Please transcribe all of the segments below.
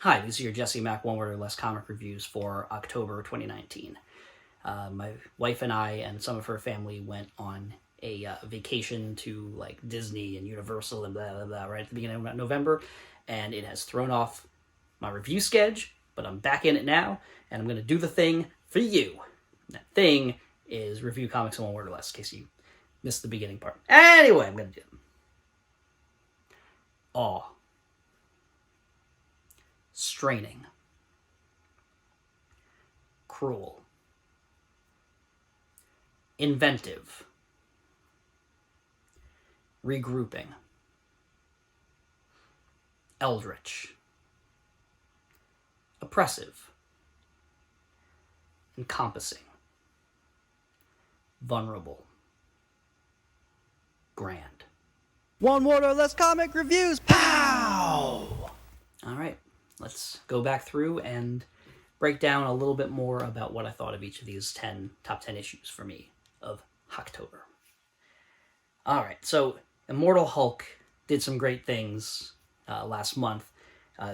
Hi, these are your Jesse Mack One Word or Less comic reviews for October 2019. My wife and I and some of her family went on a vacation to like Disney and Universal and blah, blah, blah, right at the beginning of November, and it has thrown off my review schedule, but I'm back in it now, and I'm going to do the thing for you. That thing is review comics in one word or less, in case you missed the beginning part. Anyway, I'm going to do it. Awe. Straining. Cruel. Inventive. Regrouping. Eldritch. Oppressive. Encompassing. Vulnerable. Grand. One word or less comic reviews. Pow! All right, let's go back through and break down a little bit more about what I thought of each of these top 10 issues for me of October. All right, so Immortal Hulk did some great things last month.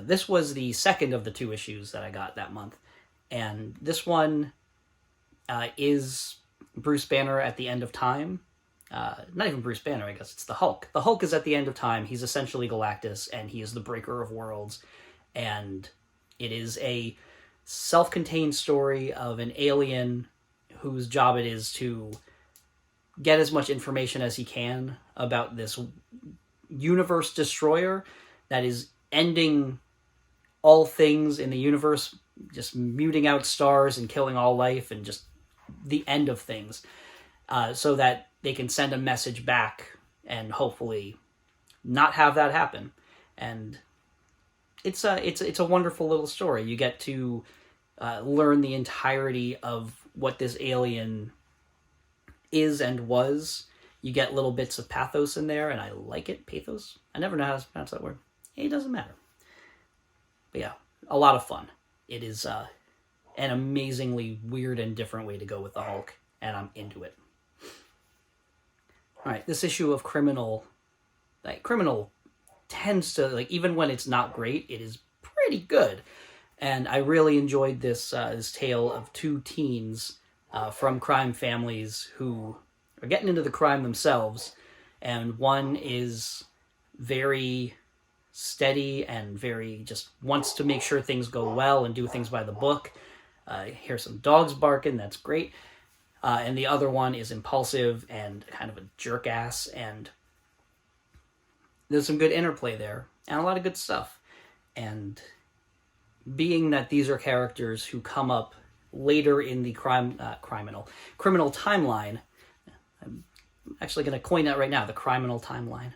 This was the second of the two issues that I got that month, and this one is Bruce Banner at the end of time. Not even Bruce Banner, I guess it's the Hulk. The Hulk is at the end of time. He's essentially Galactus, and he is the breaker of worlds. And it is a self-contained story of an alien whose job it is to get as much information as he can about this universe destroyer that is ending all things in the universe, just muting out stars and killing all life and just the end of things, so that they can send a message back and hopefully not have that happen. And it's a wonderful little story. You get to learn the entirety of what this alien is and was. You get little bits of pathos in there, and I like it. Pathos? I never know how to pronounce that word. It doesn't matter. But yeah, a lot of fun. It is an amazingly weird and different way to go with the Hulk, and I'm into it. All right, this issue of Criminal tends to, even when it's not great, it is pretty good. And I really enjoyed this tale of two teens from crime families who are getting into the crime themselves. And one is very steady and very just wants to make sure things go well and do things by the book. Hear some dogs barking, that's great. And the other one is impulsive and kind of a jerk ass, and there's some good interplay there and a lot of good stuff. And being that these are characters who come up later in the criminal timeline, I'm actually going to coin that right now, the criminal timeline.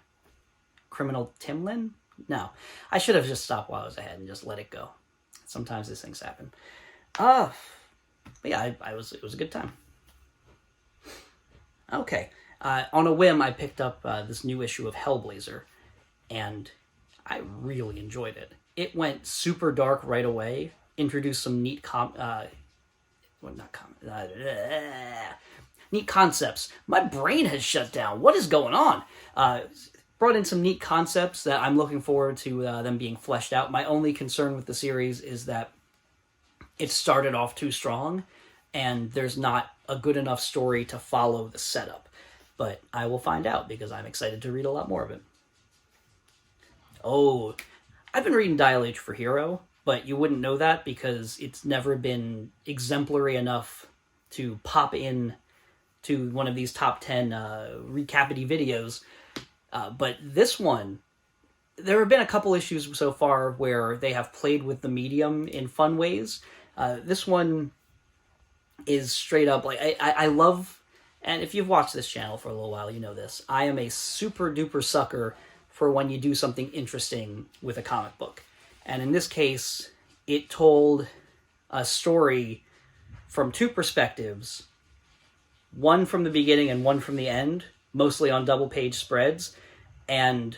Criminal Timlin? No, I should have just stopped while I was ahead and just let it go. Sometimes these things happen. But yeah, it was a good time. Okay, on a whim, I picked up this new issue of Hellblazer, and I really enjoyed it. It went super dark right away, introduced some neat neat concepts. My brain has shut down. What is going on? Brought in some neat concepts that I'm looking forward to them being fleshed out. My only concern with the series is that it started off too strong, and there's not a good enough story to follow the setup. But I will find out, because I'm excited to read a lot more of it. Oh, I've been reading Dial H for Hero, but you wouldn't know that because it's never been exemplary enough to pop in to one of these top 10 recapity videos. But this one, there have been a couple issues so far where they have played with the medium in fun ways. This one is straight up, I love, and if you've watched this channel for a little while, you know this, I am a super duper sucker for when you do something interesting with a comic book. And in this case, it told a story from two perspectives, one from the beginning and one from the end, mostly on double page spreads. And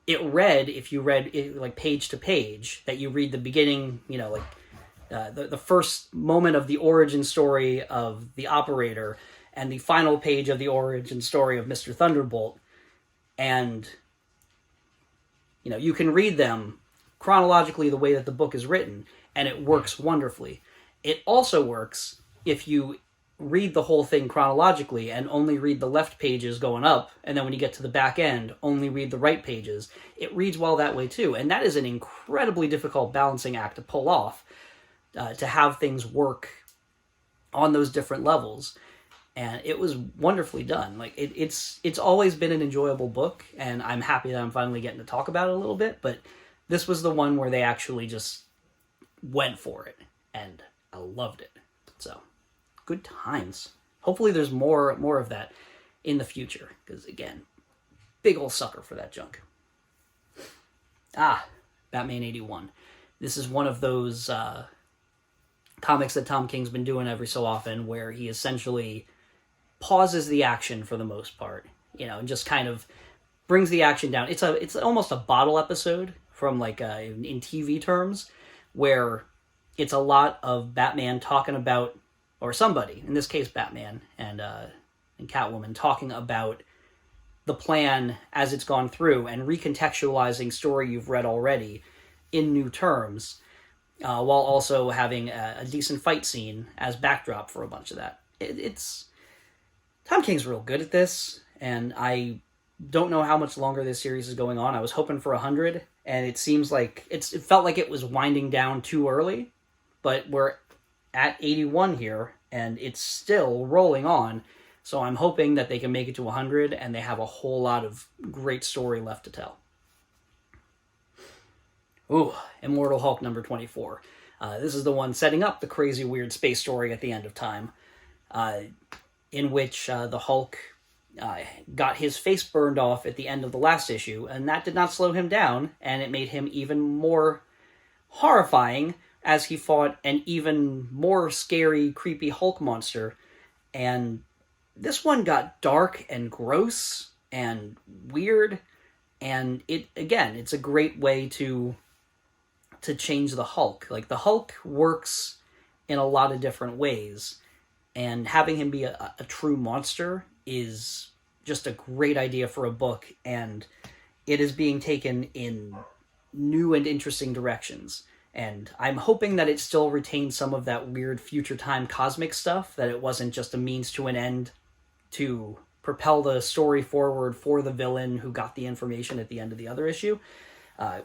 it read, if you read it page to page, that you read the beginning, the first moment of the origin story of the Operator and the final page of the origin story of Mr. Thunderbolt. And, you can read them chronologically the way that the book is written, and it works wonderfully. It also works if you read the whole thing chronologically and only read the left pages going up, and then when you get to the back end, only read the right pages. It reads well that way too, and that is an incredibly difficult balancing act to pull off, to have things work on those different levels. And it was wonderfully done. Like it's always been an enjoyable book, and I'm happy that I'm finally getting to talk about it a little bit, but this was the one where they actually just went for it, and I loved it. So good times. Hopefully there's more of that in the future, because again, big ol' sucker for that junk. Batman 81. This is one of those comics that Tom King's been doing every so often, where he essentially pauses the action for the most part, and just kind of brings the action down. It's almost a bottle episode from in TV terms, where it's a lot of Batman talking about, or somebody, in this case Batman and Catwoman, talking about the plan as it's gone through and recontextualizing story you've read already in new terms, while also having a decent fight scene as backdrop for a bunch of that. Tom King's real good at this, and I don't know how much longer this series is going on. I was hoping for 100, and it seems like it felt like it was winding down too early, but we're at 81 here, and it's still rolling on, so I'm hoping that they can make it to 100, and they have a whole lot of great story left to tell. Ooh, Immortal Hulk number 24. This is the one setting up the crazy weird space story at the end of time, in which the Hulk got his face burned off at the end of the last issue, and that did not slow him down, and it made him even more horrifying as he fought an even more scary, creepy Hulk monster. And this one got dark and gross and weird, and it's a great way to change the Hulk. Like, the Hulk works in a lot of different ways, and having him be a true monster is just a great idea for a book, and it is being taken in new and interesting directions. And I'm hoping that it still retains some of that weird future time cosmic stuff, that it wasn't just a means to an end to propel the story forward for the villain who got the information at the end of the other issue.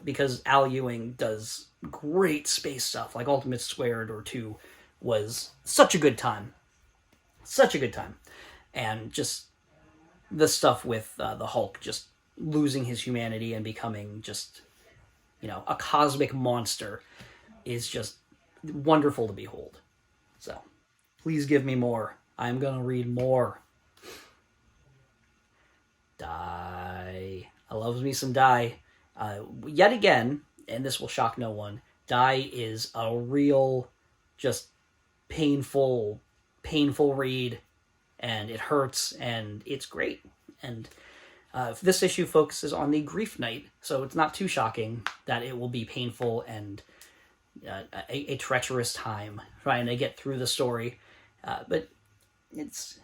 Because Al Ewing does great space stuff, like Ultimate Squared or 2 was such a good time. Such a good time. And just the stuff with the Hulk just losing his humanity and becoming just, a cosmic monster is just wonderful to behold. So, please give me more. I'm going to read more. Die. I loves me some Die. Yet again, and this will shock no one, Die is a real, just painful read, and it hurts, and it's great. And this issue focuses on the Grief Knight, so it's not too shocking that it will be painful and a treacherous time trying to get through the story. But Die's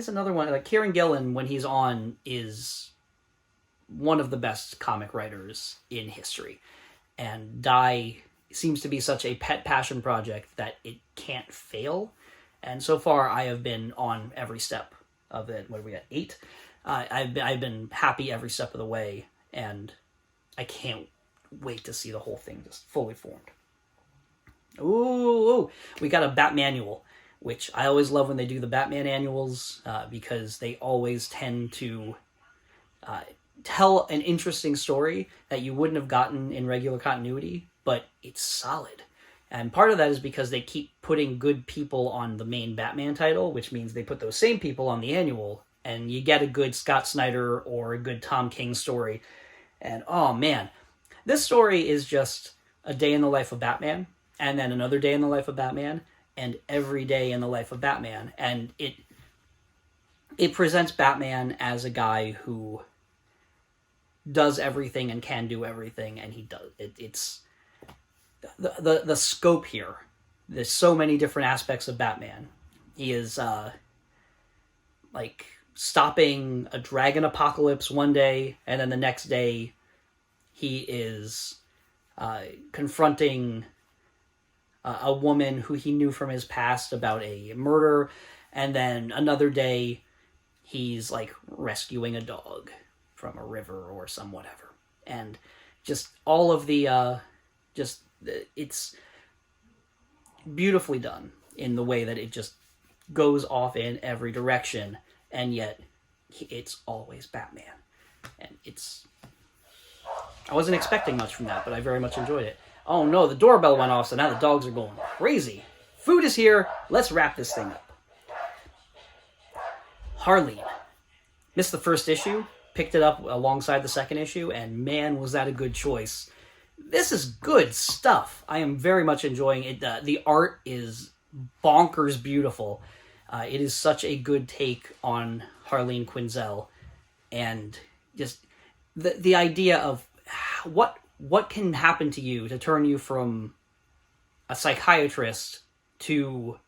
another one. Like, Kieran Gillen, when he's on, is one of the best comic writers in history. And Die seems to be such a pet passion project that it can't fail. And so far, I have been on every step of it. What are we at? 8? I've been happy every step of the way, and I can't wait to see the whole thing just fully formed. Ooh, we got a Batmanual, which I always love when they do the Batman annuals, because they always tend to tell an interesting story that you wouldn't have gotten in regular continuity, but it's solid. And part of that is because they keep putting good people on the main Batman title, which means they put those same people on the annual, and you get a good Scott Snyder or a good Tom King story. And oh man, this story is just a day in the life of Batman, and then another day in the life of Batman, and every day in the life of Batman. And it presents Batman as a guy who does everything and can do everything, and he does. It's the scope here. There's so many different aspects of Batman. He is like stopping a dragon apocalypse one day, and then the next day he is confronting a woman who he knew from his past about a murder, and then another day he's like rescuing a dog from a river or some whatever. And just all of the it's beautifully done in the way that it just goes off in every direction, and yet it's always Batman. And I wasn't expecting much from that, but I very much enjoyed it. Oh no, the doorbell went off, so now the dogs are going crazy. Food is here. Let's wrap this thing up. Harleen. Missed the first issue, picked it up alongside the second issue, and man, was that a good choice. This is good stuff. I am very much enjoying it. The art is bonkers beautiful. It is such a good take on Harleen Quinzel, and just the idea of what can happen to you to turn you from a psychiatrist to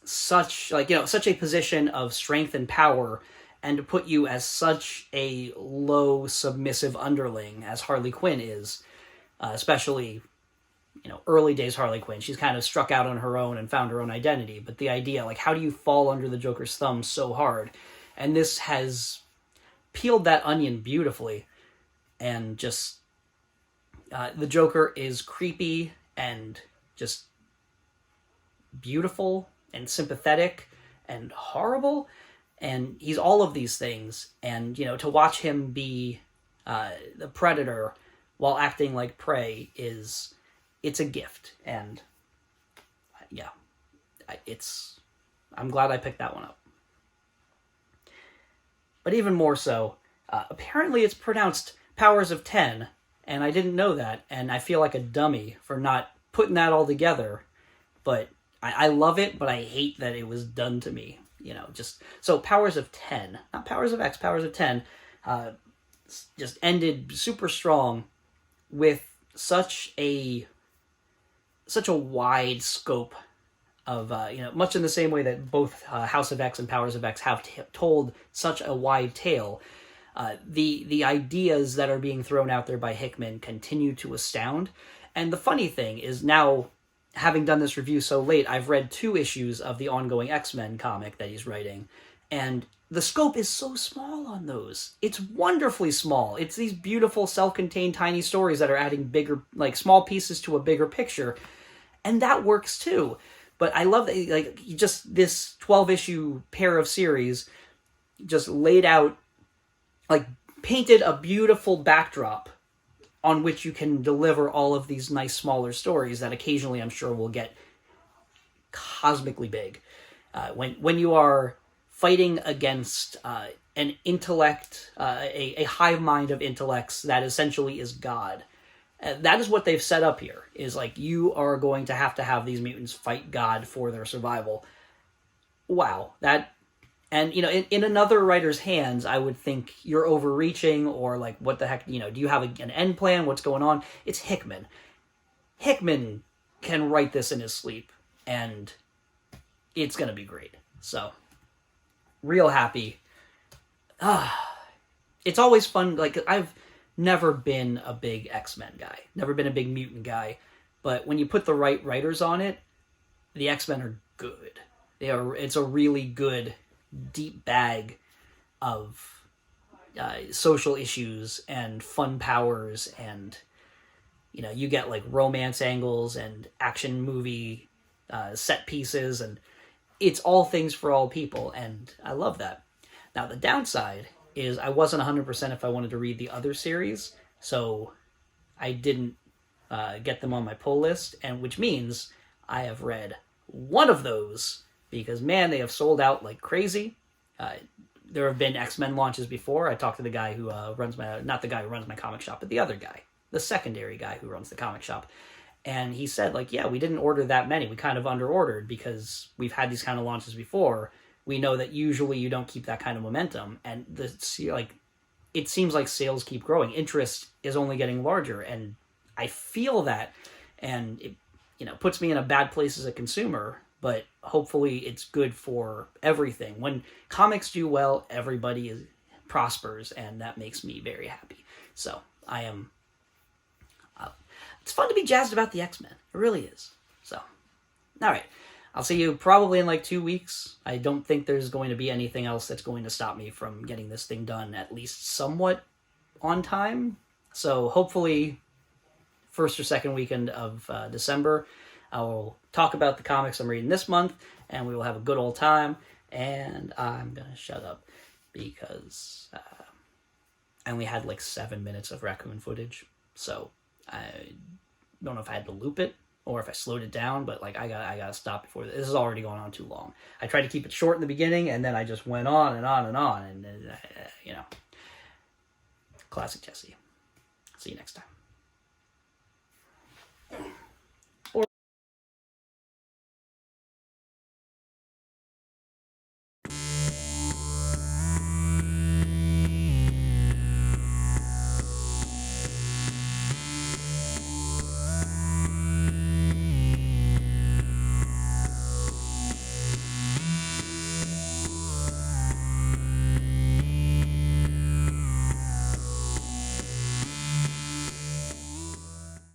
such a position of strength and power, and to put you as such a low submissive underling as Harley Quinn is, especially early days Harley Quinn. She's kind of struck out on her own and found her own identity, but the idea, like, how do you fall under the Joker's thumb so hard? And this has peeled that onion beautifully, and just the Joker is creepy and just beautiful and sympathetic and horrible, and he's all of these things. And to watch him be the predator while acting like prey it's a gift. And yeah, I'm glad I picked that one up. But even more so, apparently it's pronounced Powers of 10, and I didn't know that, and I feel like a dummy for not putting that all together. But I love it, but I hate that it was done to me. So Powers of 10, not Powers of X, Powers of 10, just ended super strong with such a wide scope of, much in the same way that both House of X and Powers of X have told such a wide tale. The ideas that are being thrown out there by Hickman continue to astound. And the funny thing is, now, having done this review so late, I've read 2 issues of the ongoing XMen comic that he's writing, and the scope is so small on those. It's wonderfully small. It's these beautiful, self-contained, tiny stories that are adding bigger, like, small pieces to a bigger picture, and that works too. But I love that, like, just this 12-issue pair of series just laid out, like, painted a beautiful backdrop on which you can deliver all of these nice smaller stories that occasionally I'm sure will get cosmically big. When you are fighting against an intellect, a hive mind of intellects that essentially is God, that is what they've set up here, is like, you are going to have these mutants fight God for their survival. Wow. And, in another writer's hands, I would think you're overreaching, or like, what the heck, do you have an end plan? What's going on? It's Hickman. Hickman can write this in his sleep, and it's going to be great. So, real happy. It's always fun. Like, I've never been a big X-Men guy, never been a big mutant guy, but when you put the right writers on it, the X-Men are good. It's a really good, deep bag of social issues and fun powers, and you get like romance angles and action movie set pieces, and it's all things for all people, and I love that. Now the downside is I wasn't 100% if I wanted to read the other series, so I didn't get them on my pull list, and which means I have read one of those, because man, they have sold out like crazy. There have been X-Men launches before. I talked to the guy who not the guy who runs my comic shop, but the other guy, the secondary guy who runs the comic shop. And he said, like, yeah, we didn't order that many. We kind of under-ordered because we've had these kind of launches before. We know that usually you don't keep that kind of momentum. And it seems like sales keep growing. Interest is only getting larger. And I feel that. And it puts me in a bad place as a consumer. But hopefully it's good for everything. When comics do well, everybody prospers. And that makes me very happy. So I am it's fun to be jazzed about the X-Men. It really is. So, all right. I'll see you probably in like 2 weeks. I don't think there's going to be anything else that's going to stop me from getting this thing done at least somewhat on time. So hopefully first or second weekend of December, I will talk about the comics I'm reading this month, and we will have a good old time. And I'm going to shut up because I only had like 7 minutes of raccoon footage. So I don't know if I had to loop it or if I slowed it down, but like I gotta stop before this is already going on too long. I tried to keep it short in the beginning, and then I just went on and on and on, and you know, classic Jesse. See you next time.